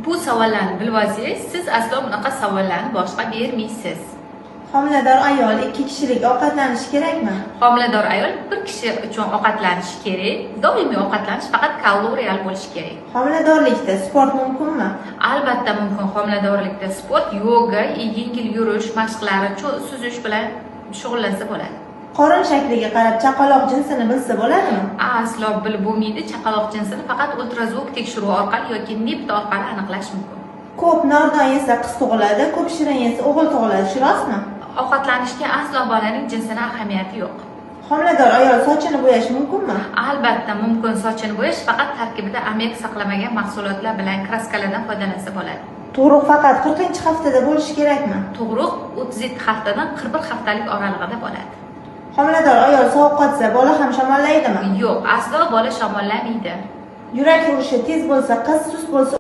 Bu savollarni bilib olsangiz, siz aslo bunaqa savollarni boshqa bermaysiz. Homilador ayol 2 kishilik ovqatlanishi kerakmi? Homilador ayol bir kishi uchun ovqatlanishi kerak. Doimiy ovqatlanish faqat kaloriyal bo'lishi kerak. Homiladorlikda sport mumkinmi? Albatta mumkin. Homiladorlikda sport, yoga, yengil yurish mashqlari, suzish bilan shug'ullansa bo'ladi. Qorin shakliga qarab chaqaloq jinsini bilsa bo'ladimi? Aslo bilib bo'lmaydi. Chaqaloq jinsini faqat ultrazvuk tekshiruvi orqali yoki NIPT orqali aniqlash mumkin. Ko'p nordon yesa qiz tug'iladi, ko'p shirin yesa o'g'il tug'iladi, shu rostmi? Ovqatlanishga aslo bolaning jinsini ahamiyati yo'q. Homilador ayol sochini bo'yash mumkinmi? Albatta mumkin. Sochini bo'yash faqat tarkibida amek saqlamagan mahsulotlar bilan kraskalardan foydalansa bo'ladi. Tug'ruq faqat 40-haftada bo'lishi kerakmi? Tug'ruq 37 haftadan 41 haftalik oralig'ida bo'ladi. Homilador ayol sovuq qotsa, bola ham shamollaydimi? Yo'q, aslo bola shamollamaydi. Yurak urishi tez bo'lsa, qiz sust bo'lsa